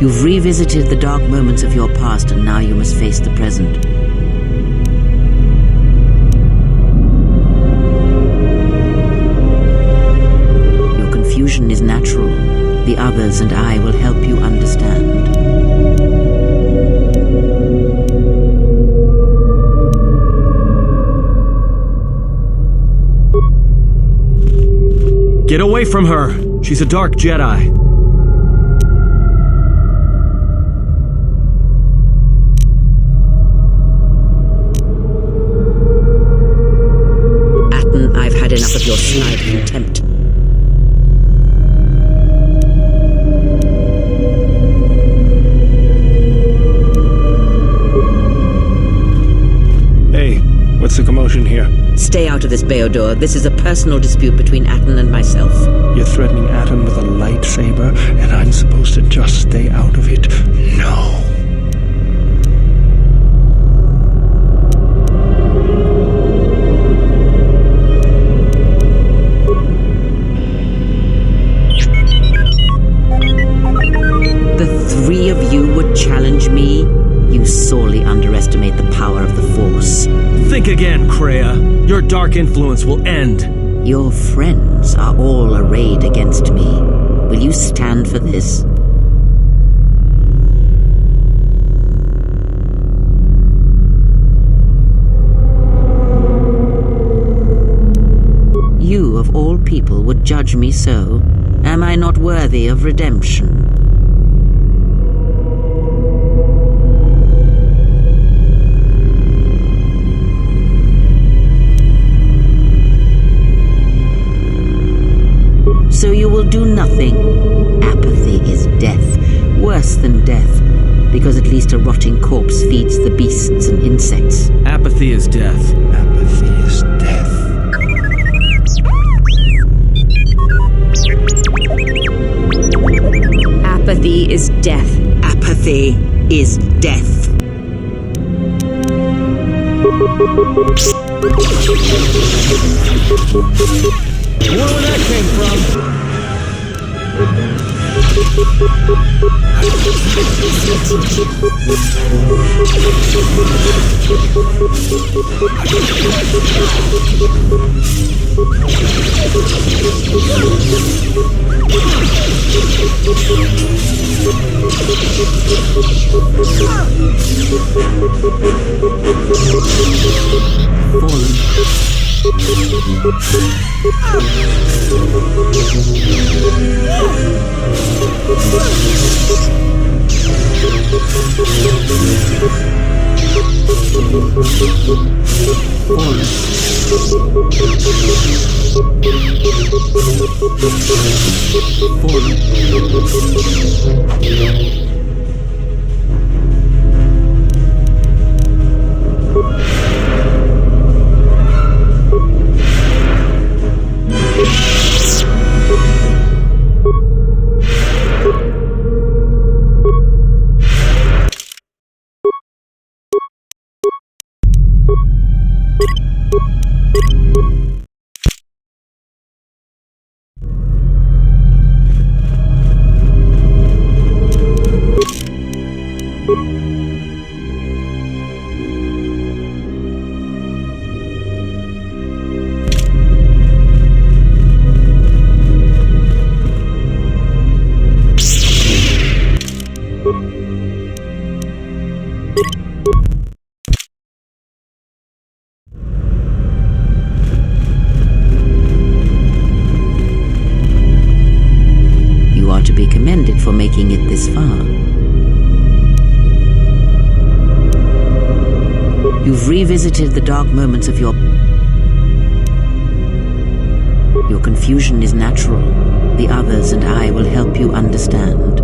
You've revisited the dark moments of your past, and now you must face the present. Your confusion is natural. The others and I will help you understand. Get away from her! She's a dark Jedi. I've had enough of your snide contempt. Hey, what's the commotion here? Stay out of this, Beodor. This is a personal dispute between Atten and myself. You're threatening Atten with a lightsaber, and I'm supposed to just stay out of it? No. The three of you would challenge me? You sorely underestimate the power of the Force. Think again, Kreia. Your dark influence will end. Your friends are all arrayed against me. Will you stand for this? You, of all people, would judge me so. Am I not worthy of redemption? So you will do nothing. Apathy is death, worse than death, because at least a rotting corpse feeds the beasts and insects. Apathy is death. Apathy is death. Apathy is death. Apathy is death. I wonder where that came from. You are to be commended for making it this far. You've revisited the dark moments of your confusion is natural. The others and I will help you understand.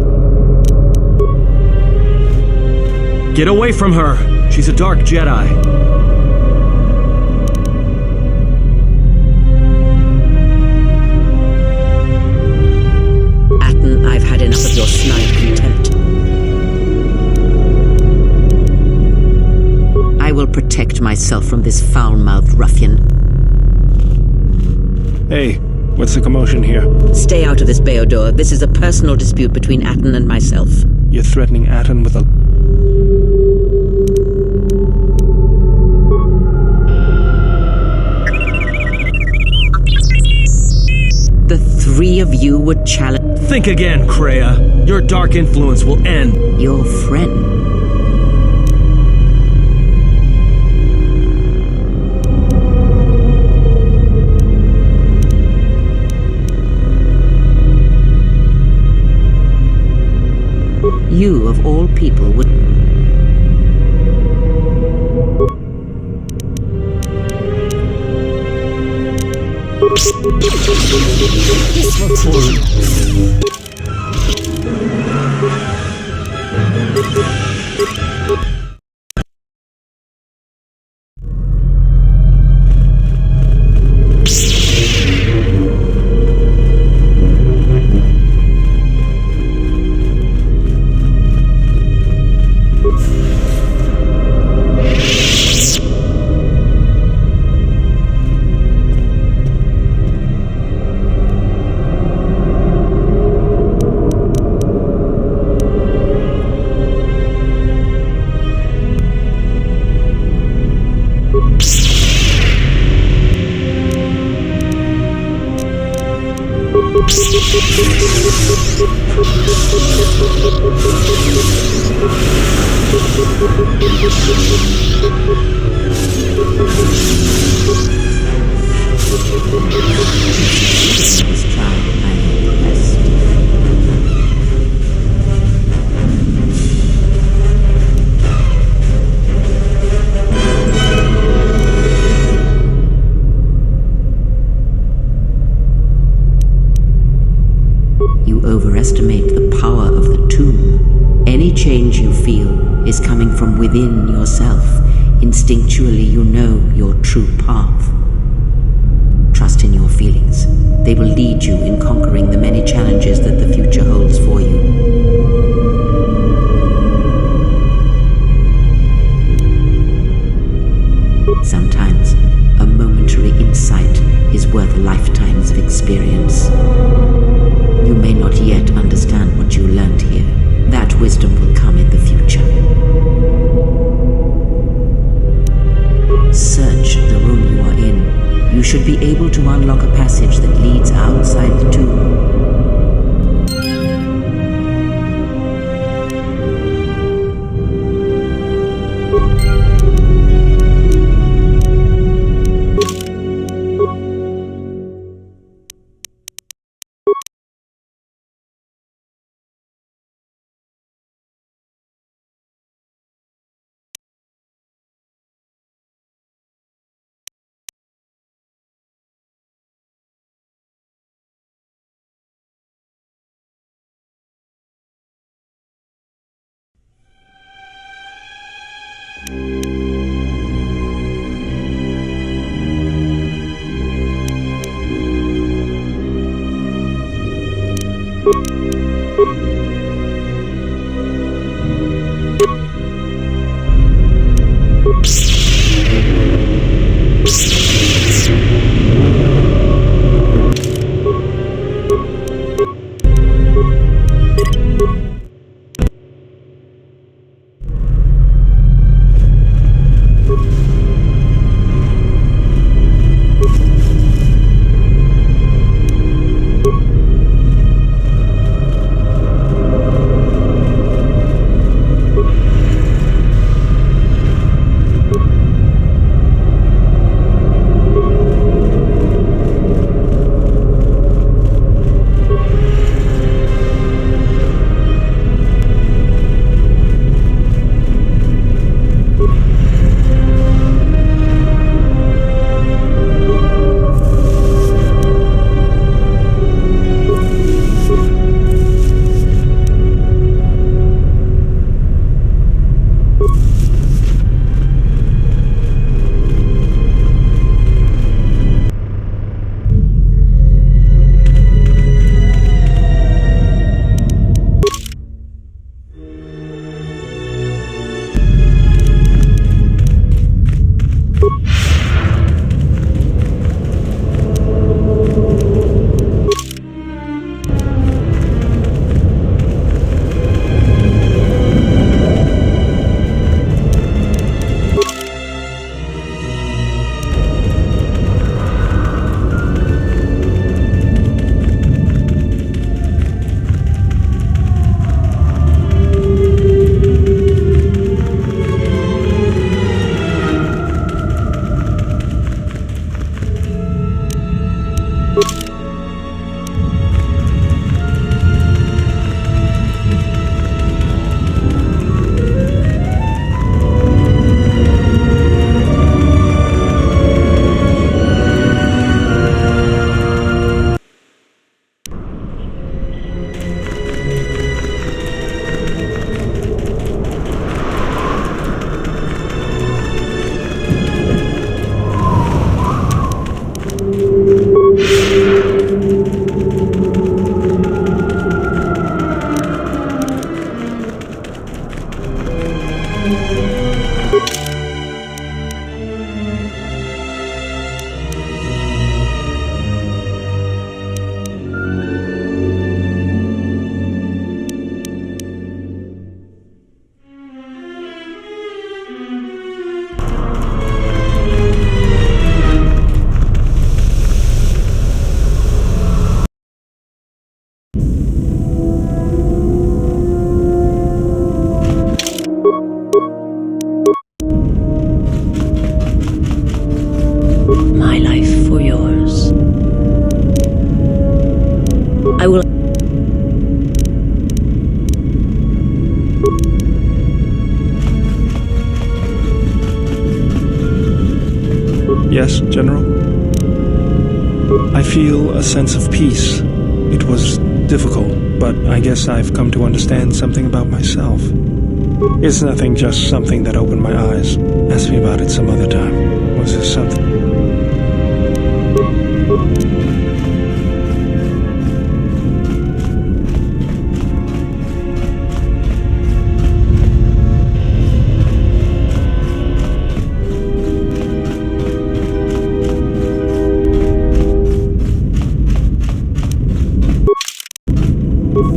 Get away from her. She's a dark Jedi. Atten, I've had enough of your snide contempt. I will protect myself from this foul-mouthed ruffian. Hey, what's the commotion here? Stay out of this, Beodor. This is a personal dispute between Atten and myself. You're threatening Atten with a... The three of you would challenge... Think again, Kreia. Your dark influence will end. Your friend. You, of all people, would... This will teach you. This child I oppressed. You overestimate the power of the tomb. Any change you feel is coming from within yourself. Instinctually, you know your true path. Trust in your feelings. They will lead you in conquering the many challenges that the future holds for you. Sometimes, a momentary insight is worth lifetimes of experience. You may not yet understand what you learned here. That wisdom will come in the future. Search the room you are in. You should be able to unlock a passage that leads outside the tomb. General? I feel a sense of peace. It was difficult, but I guess I've come to understand something about myself. It's nothing, just something that opened my eyes. Ask me about it some other time. Was there something?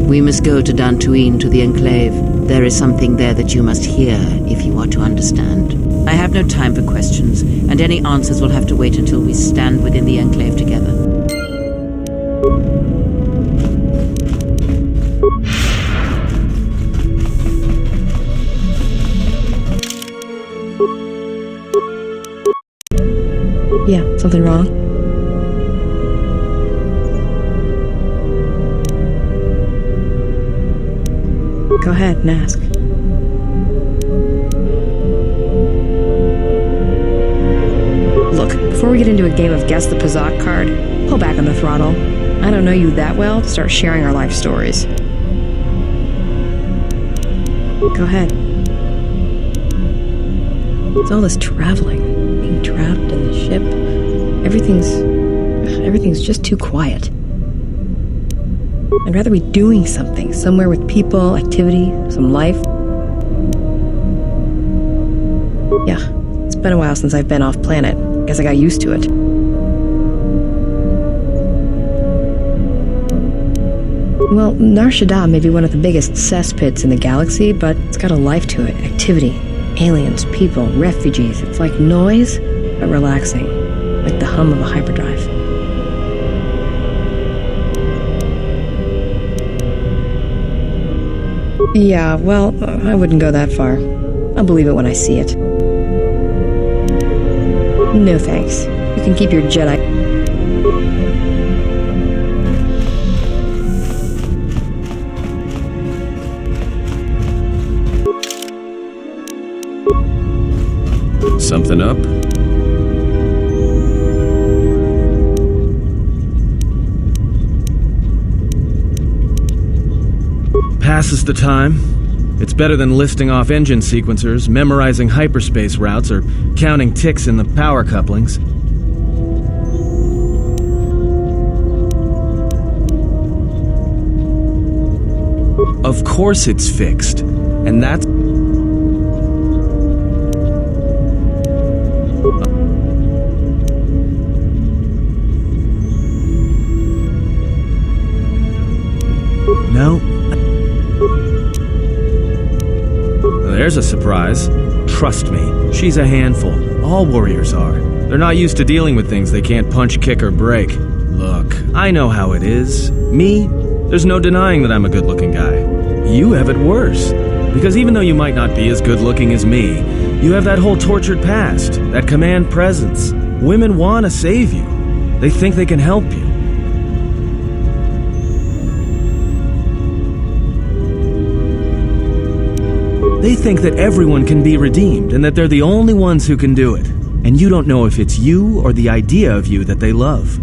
We must go to Dantooine, to the Enclave. There is something there that you must hear if you are to understand. I have no time for questions, and any answers will have to wait until we stand within the Enclave together. Yeah, something wrong? Go ahead and ask. Look, before we get into a game of Guess the Pazak card, pull back on the throttle. I don't know you that well to start sharing our life stories. Go ahead. It's all this traveling, being trapped in the ship. Everything's just too quiet. I'd rather be doing something, somewhere with people, activity, some life. Yeah, it's been a while since I've been off planet. Guess I got used to it. Well, Nar Shaddaa may be one of the biggest cesspits in the galaxy, but it's got a life to it. Activity, aliens, people, refugees. It's like noise, but relaxing. Like the hum of a hyperdrive. Yeah, well, I wouldn't go that far. I'll believe it when I see it. No thanks. You can keep your Jedi... Something up? Passes the time. It's better than listing off engine sequencers, memorizing hyperspace routes, or counting ticks in the power couplings. Of course it's fixed, and that's... No. There's a surprise. Trust me, she's a handful. All warriors are. They're not used to dealing with things they can't punch, kick, or break. Look, I know how it is. Me, there's no denying that I'm a good-looking guy. You have it worse. Because even though you might not be as good-looking as me, you have that whole tortured past, that command presence. Women want to save you. They think they can help you. They think that everyone can be redeemed and that they're the only ones who can do it. And you don't know if it's you or the idea of you that they love.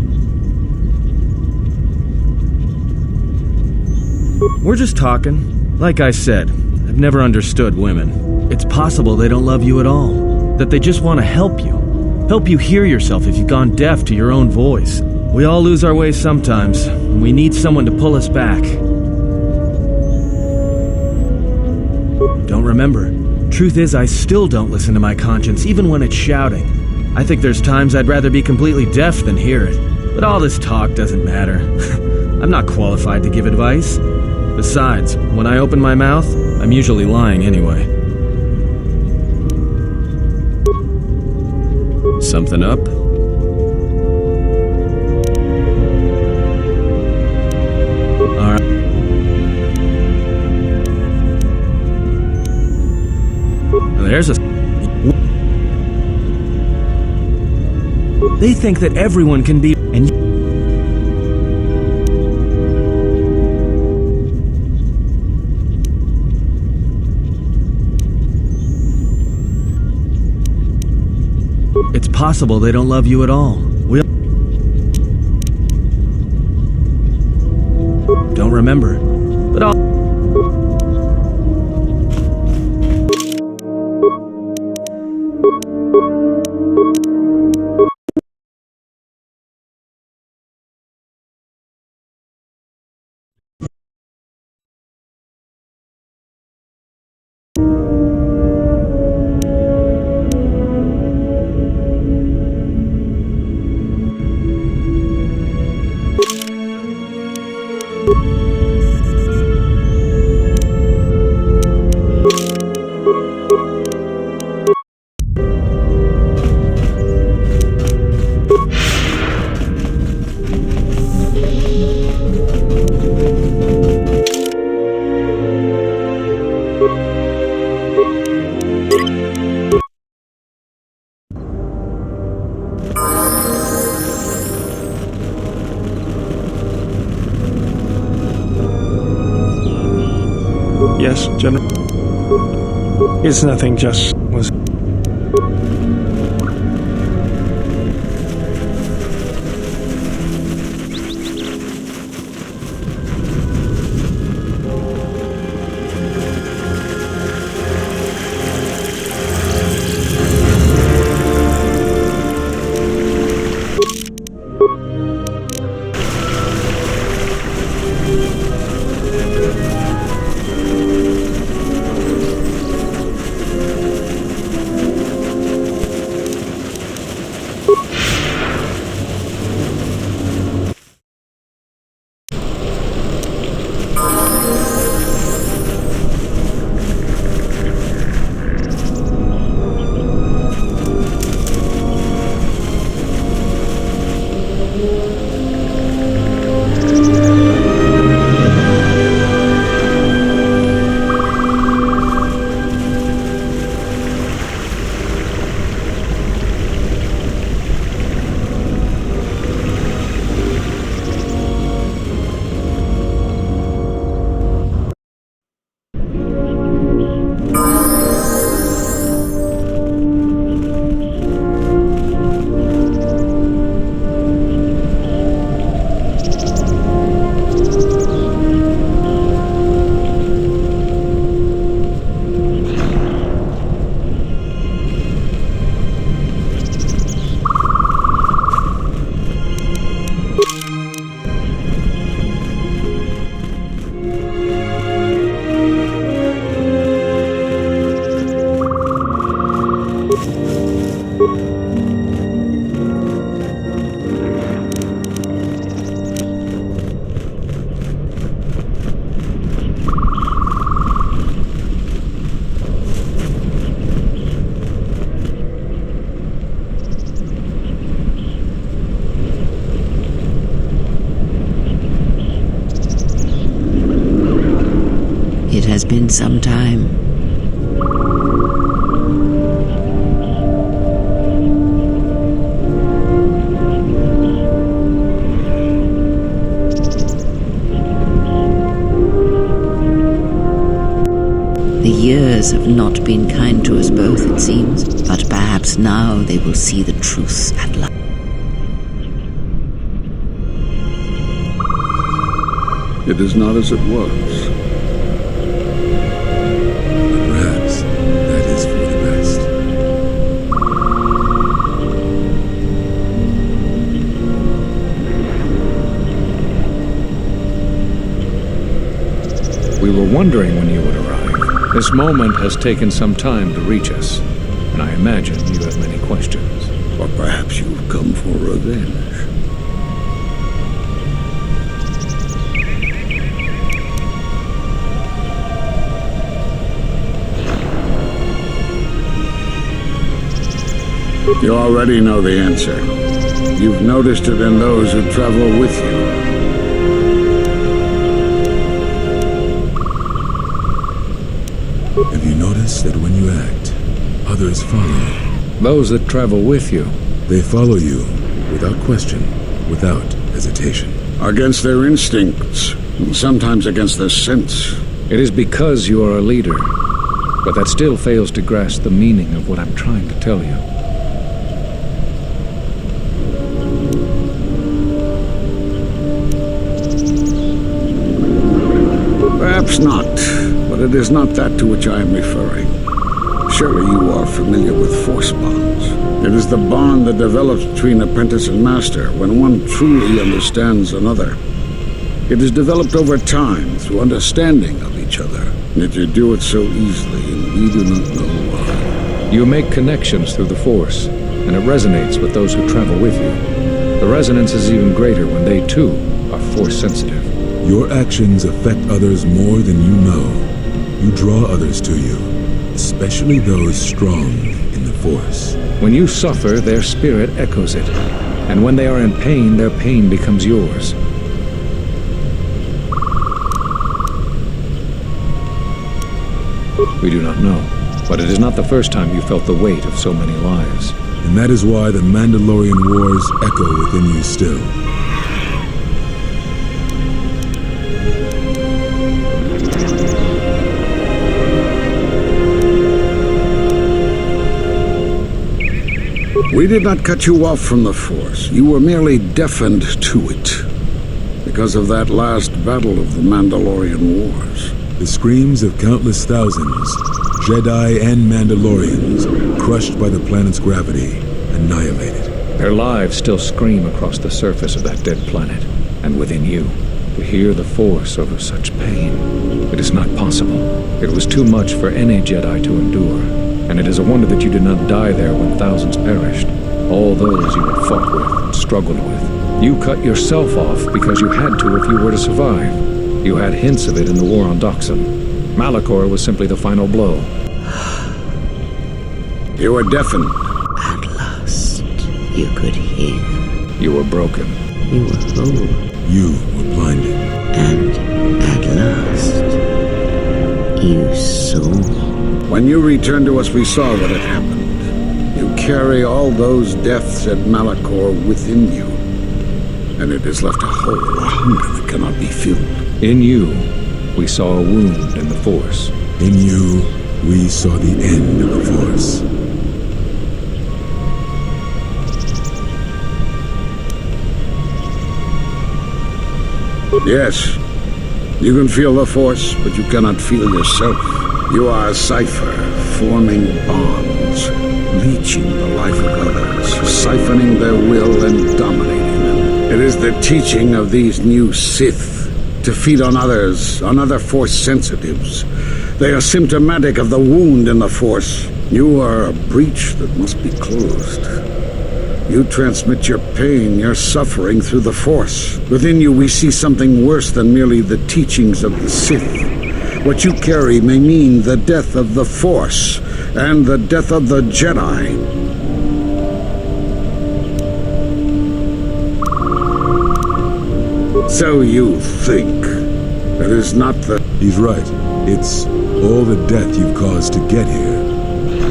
We're just talking. Like I said, I've never understood women. It's possible they don't love you at all. That they just want to help you. Help you hear yourself if you've gone deaf to your own voice. We all lose our way sometimes, and we need someone to pull us back. Don't remember. Truth is, I still don't listen to my conscience, even when it's shouting. I think there's times I'd rather be completely deaf than hear it. But all this talk doesn't matter. I'm not qualified to give advice. Besides, when I open my mouth, I'm usually lying anyway. Something up? Alright. There's a... They think that everyone can be... And it's possible they don't love you at all. We don't remember, but all. Yes, General. It's nothing, just was. It has been some time. The years have not been kind to us both, it seems, but perhaps now they will see the truth at last. It is not as it was. Perhaps that is for the best. We were wondering when you would arrive. This moment has taken some time to reach us, and I imagine you have many questions. Or perhaps you've come for revenge. You already know the answer. You've noticed it in those who travel with you. Have you noticed that when you act, others follow? Those that travel with you. They follow you without question, without hesitation. Against their instincts, and sometimes against their sense. It is because you are a leader, but that still fails to grasp the meaning of what I'm trying to tell you. Perhaps not, but it is not that to which I am referring. Surely you are familiar with force bonds. It is the bond that develops between apprentice and master when one truly understands another. It is developed over time through understanding of each other, yet you do it so easily, and we do not know why. You make connections through the Force, and it resonates with those who travel with you. The resonance is even greater when they, too, are Force-sensitive. Your actions affect others more than you know. You draw others to you, especially those strong in the Force. When you suffer, their spirit echoes it, and when they are in pain, their pain becomes yours. We do not know, but it is not the first time you felt the weight of so many lives. And that is why the Mandalorian Wars echo within you still. We did not cut you off from the Force. You were merely deafened to it because of that last battle of the Mandalorian Wars. The screams of countless thousands, Jedi and Mandalorians, crushed by the planet's gravity, annihilated. Their lives still scream across the surface of that dead planet, and within you. To hear the Force over such pain, it is not possible. It was too much for any Jedi to endure, and it is a wonder that you did not die there when thousands perished. All those you had fought with and struggled with. You cut yourself off because you had to if you were to survive. You had hints of it in the war on Doxon. Malachor was simply the final blow. You were deafened. At last, you could hear. You were broken. You were whole. You were blinded. And at last, you saw. When you returned to us, we saw what had happened. You carry all those deaths at Malachor within you, and it has left a hole, a hunger that cannot be filled. In you, we saw a wound in the Force. In you, we saw the end of the Force. Yes, you can feel the Force, but you cannot feel yourself. You are a cipher, forming bonds, leeching the life of others, siphoning their will and dominating them. It is the teaching of these new Sith to feed on others, on other Force sensitives. They are symptomatic of the wound in the Force. You are a breach that must be closed. You transmit your pain, your suffering through the Force. Within you we see something worse than merely the teachings of the Sith. What you carry may mean the death of the Force and the death of the Jedi. So you think. It is not the... He's right. It's all the death you've caused to get here.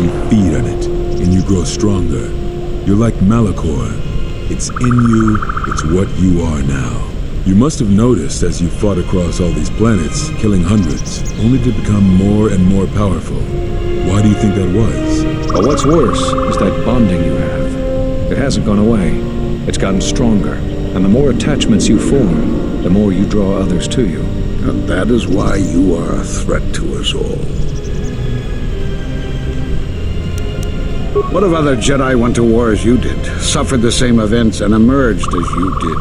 You feed on it, and you grow stronger. You're like Malachor. It's in you, it's what you are now. You must have noticed as you fought across all these planets, killing hundreds, only to become more and more powerful. Why do you think that was? But what's worse is that bonding you have. It hasn't gone away. It's gotten stronger. And the more attachments you form, the more you draw others to you. And that is why you are a threat to us all. What if other Jedi went to war as you did, suffered the same events, and emerged as you did?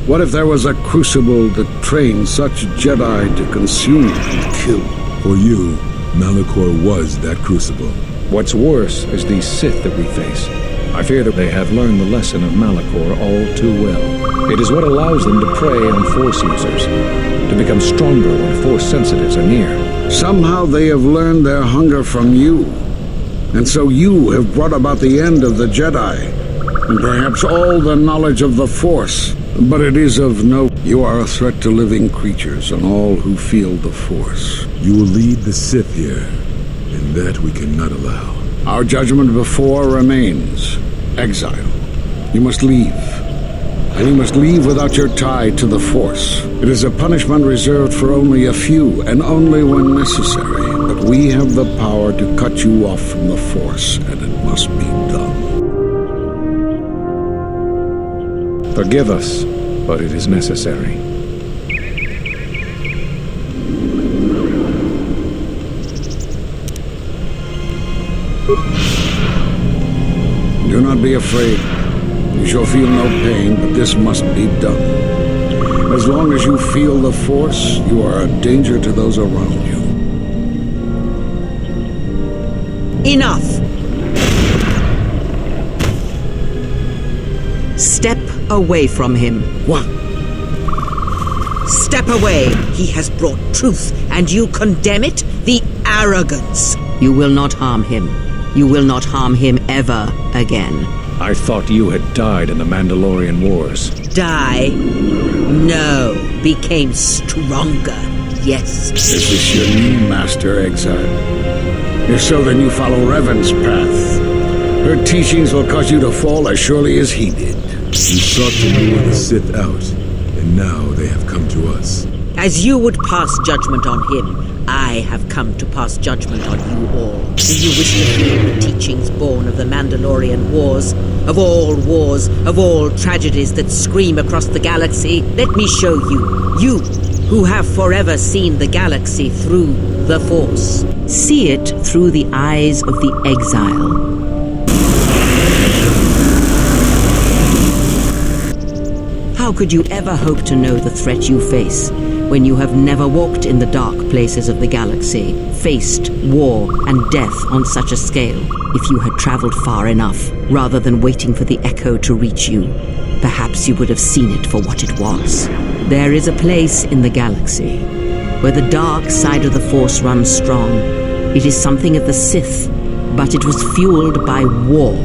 What if there was a crucible that trained such Jedi to consume and kill? For you, Malachor was that crucible. What's worse is these Sith that we face. I fear that they have learned the lesson of Malachor all too well. It is what allows them to prey on Force users, to become stronger when Force sensitives are near. Somehow they have learned their hunger from you. And so you have brought about the end of the Jedi, and perhaps all the knowledge of the Force. But it is of no... You are a threat to living creatures and all who feel the Force. You will lead the Sith here, and that we cannot allow. Our judgment before remains. Exile. You must leave. And you must leave without your tie to the Force. It is a punishment reserved for only a few, and only when necessary. But we have the power to cut you off from the Force, and it must be done. Forgive us, but it is necessary. Do not be afraid. You shall feel no pain, but this must be done. As long as you feel the Force, you are a danger to those around you. Enough! Step away from him. What? Step away! He has brought truth, and you condemn it? The arrogance! You will not harm him. You will not harm him ever again. I thought you had died in the Mandalorian Wars. Die? No. Became stronger. Yes. Is this your new master, Exile? If so, then you follow Revan's path. Her teachings will cause you to fall as surely as he did. We sought to lure the Sith out, and now they have come to us. As you would pass judgment on him, I have come to pass judgment on you all. Do you wish to feel the teachings born of the Mandalorian Wars? Of all tragedies that scream across the galaxy? Let me show you. You, who have forever seen the galaxy through the Force. See it through the eyes of the exile. How could you ever hope to know the threat you face when you have never walked in the dark places of the galaxy, faced war and death on such a scale? If you had traveled far enough, rather than waiting for the echo to reach you, perhaps you would have seen it for what it was. There is a place in the galaxy where the dark side of the Force runs strong. It is something of the Sith, but it was fueled by war.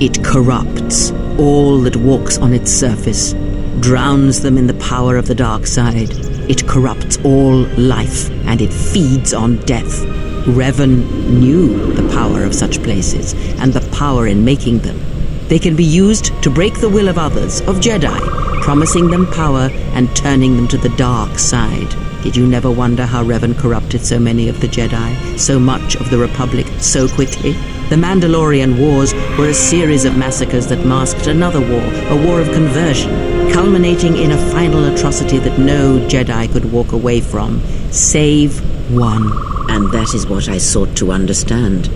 It corrupts all that walks on its surface, drowns them in the power of the dark side. It corrupts all life, and it feeds on death. Revan knew the power of such places, and the power in making them. They can be used to break the will of others, of Jedi, promising them power and turning them to the dark side. Did you never wonder how Revan corrupted so many of the Jedi, so much of the Republic, so quickly? The Mandalorian Wars were a series of massacres that masked another war, a war of conversion, culminating in a final atrocity that no Jedi could walk away from, save one. And that is what I sought to understand.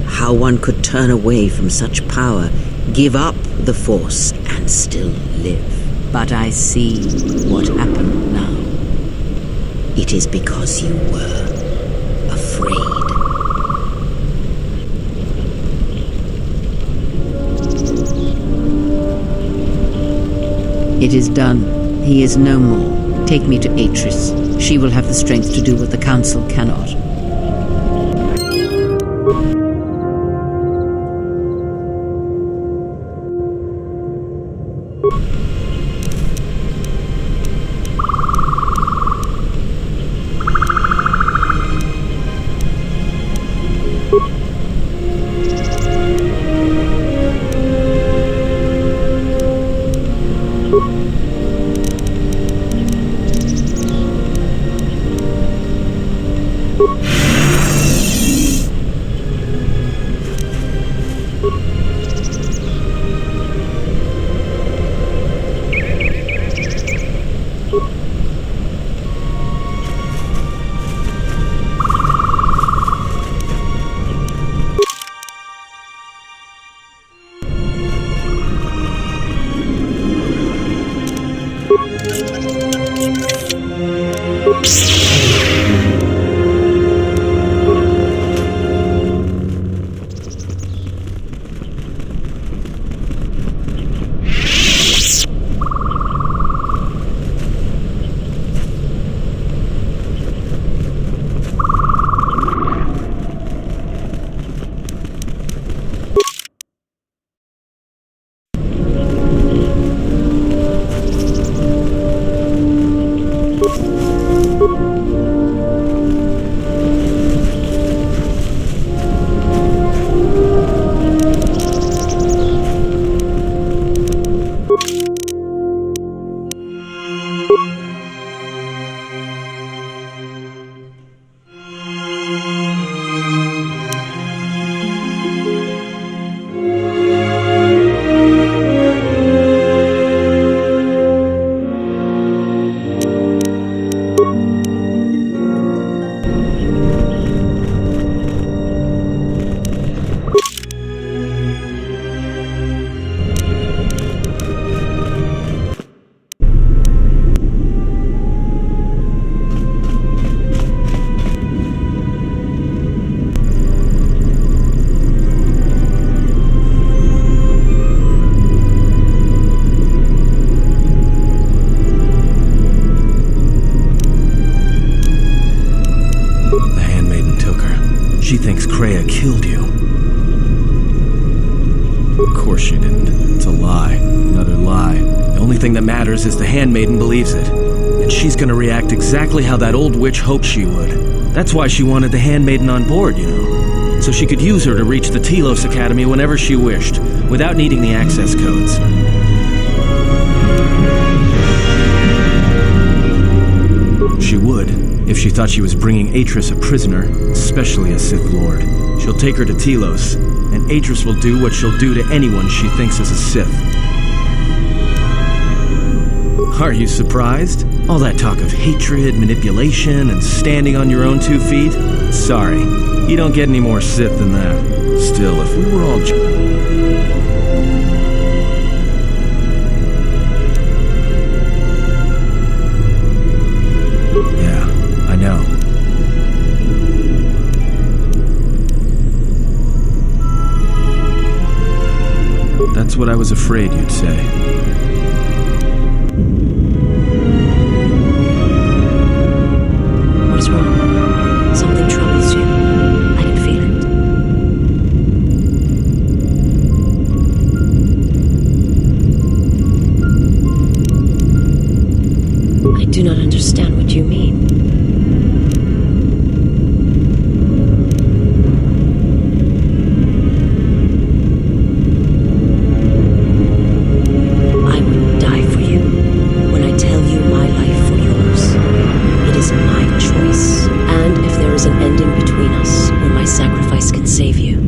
How one could turn away from such power, give up the Force, and still live. But I see what happened now. It is because you were afraid. It is done. He is no more. Take me to Atris. She will have the strength to do what the Council cannot. thing that matters is the Handmaiden believes it. And she's gonna react exactly how that old witch hoped she would. That's why she wanted the Handmaiden on board, you know. So she could use her to reach the Telos Academy whenever she wished, without needing the access codes. She would, if she thought she was bringing Atris a prisoner, especially a Sith Lord. She'll take her to Telos, and Atris will do what she'll do to anyone she thinks is a Sith. Are you surprised? All that talk of hatred, manipulation, and standing on your own 2 feet? Sorry, you don't get any more Sith than that. Still, if we were all... Yeah, I know. That's what I was afraid you'd say. What is wrong? Something troubles you. I can feel it. I do not understand what you mean. I would die for you when I tell you my life for yours. It is my choice. And if there is an ending between us where my sacrifice can save you,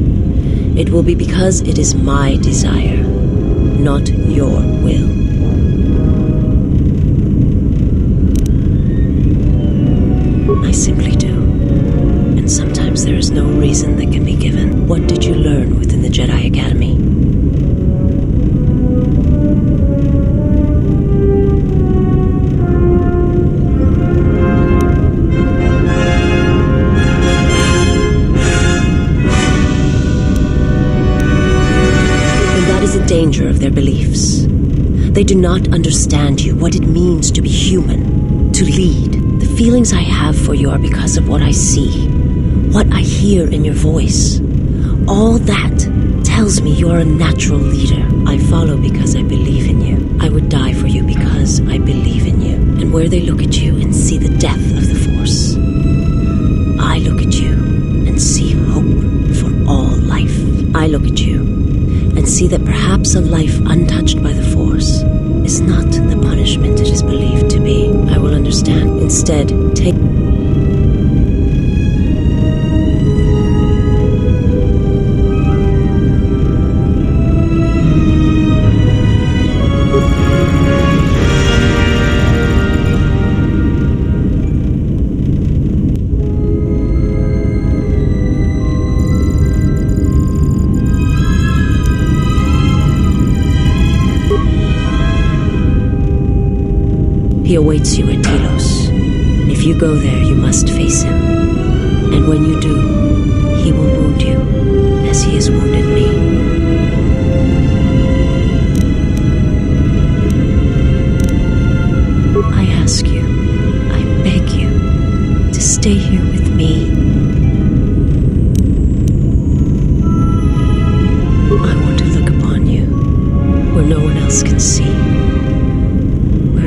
it will be because it is my desire, not your will. I simply do. And sometimes there is no reason that can be given. What did you learn within the Jedi Academy? And that is the danger of their beliefs. They do not understand you, what it means to be human, to lead. The feelings I have for you are because of what I see, what I hear in your voice. All that tells me you're a natural leader. I follow because I believe in you. I would die for you because I believe in you. And where they look at you and see the death of the Force, I look at you and see hope for all life. I look at you and see that perhaps a life untouched by the Force is not the punishment it is believed to be. I will understand. Instead, take... He awaits you at Telos. If you go there, you must face him. And when you do, he will wound you, as he has wounded me. I ask you, I beg you, to stay here with me. I want to look upon you, where no one else can see.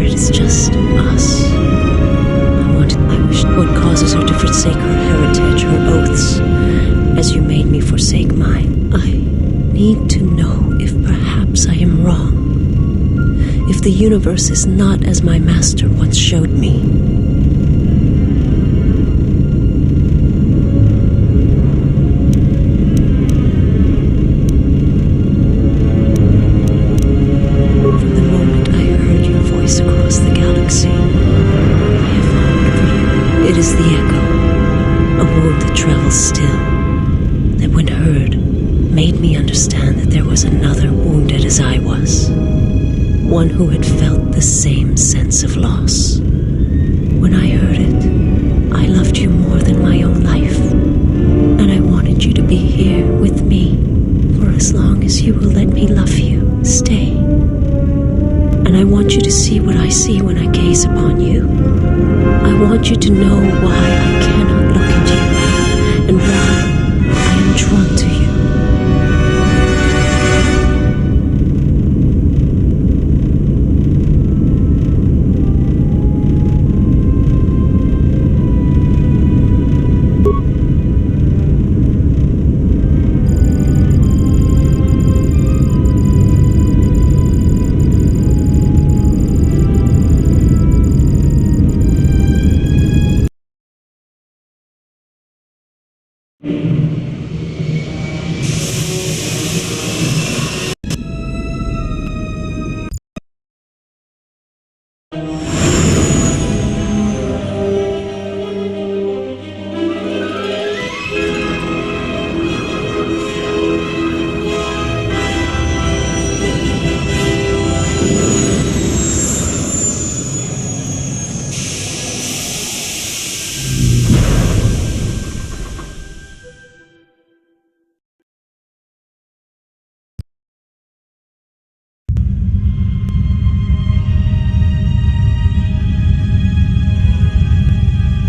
It's just us. I wish what causes her to forsake her heritage, her oaths, as you made me forsake mine. I need to know if perhaps I am wrong. If the universe is not as my master once showed me. Across the galaxy, I have longed for you. It is the echo, a wound that travels still, that when heard, made me understand that there was another wounded as I was, one who had felt the same sense of loss. When I heard it, I loved you more than my own life, and I wanted you to be here with me, for as long as you will let me love you, stay. And I want you to see what I see when I gaze upon you. I want you to know why I cannot look at you, and why I am drawn to you.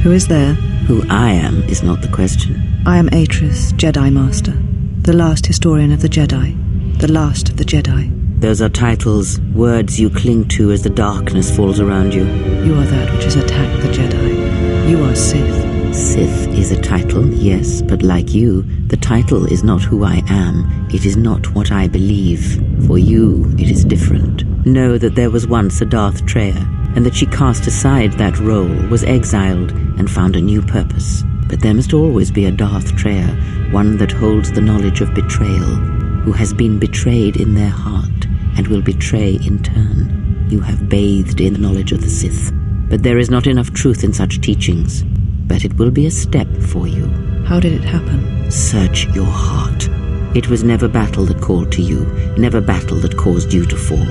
Who is there? Who I am is not the question. I am Atris, Jedi Master, the last historian of the Jedi, the last of the Jedi. Those are titles, words you cling to as the darkness falls around you. You are that which has attacked the Jedi. You are Sith. Sith is a title, yes, but like you, the title is not who I am. It is not what I believe. For you, it is different. Know that there was once a Darth Treya, and that she cast aside that role, was exiled, and found a new purpose. But there must always be a Darth Treya, one that holds the knowledge of betrayal, who has been betrayed in their heart, and will betray in turn. You have bathed in the knowledge of the Sith, but there is not enough truth in such teachings. But it will be a step for you. How did it happen? Search your heart. It was never battle that called to you, never battle that caused you to fall.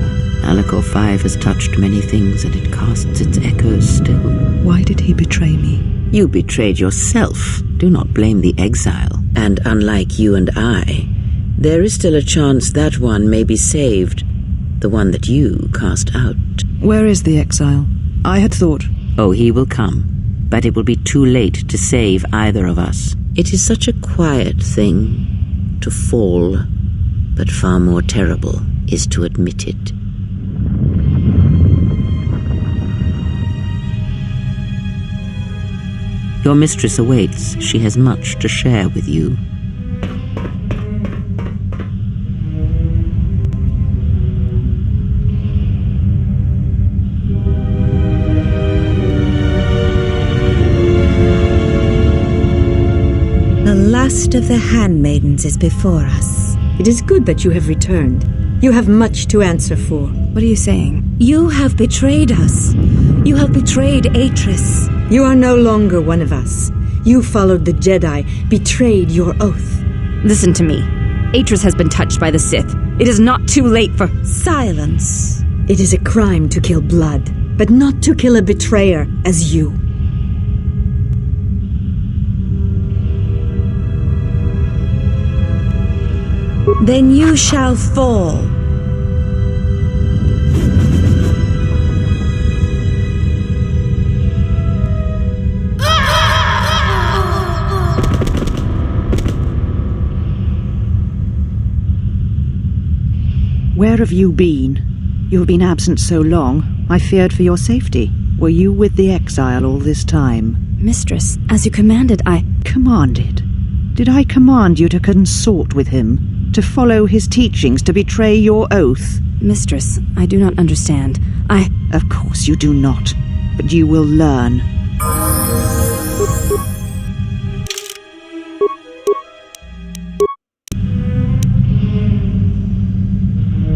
Alakor 5 has touched many things, and it casts its echoes still. Why did he betray me? You betrayed yourself. Do not blame the exile. And unlike you and I, there is still a chance that one may be saved. The one that you cast out. Where is the exile? I had thought... Oh, he will come. But it will be too late to save either of us. It is such a quiet thing to fall, but far more terrible is to admit it. Your mistress awaits. She has much to share with you. The last of the handmaidens is before us. It is good that you have returned. You have much to answer for. What are you saying? You have betrayed us. You have betrayed Atris. You are no longer one of us. You followed the Jedi, betrayed your oath. Listen to me. Atris has been touched by the Sith. It is not too late for... Silence. It is a crime to kill blood, but not to kill a betrayer as you. Then you shall fall. Where have you been? You have been absent so long, I feared for your safety. Were you with the exile all this time? Mistress, as you commanded, I... Commanded? Did I command you to consort with him? To follow his teachings, to betray your oath? Mistress, I do not understand. Of course you do not. But you will learn.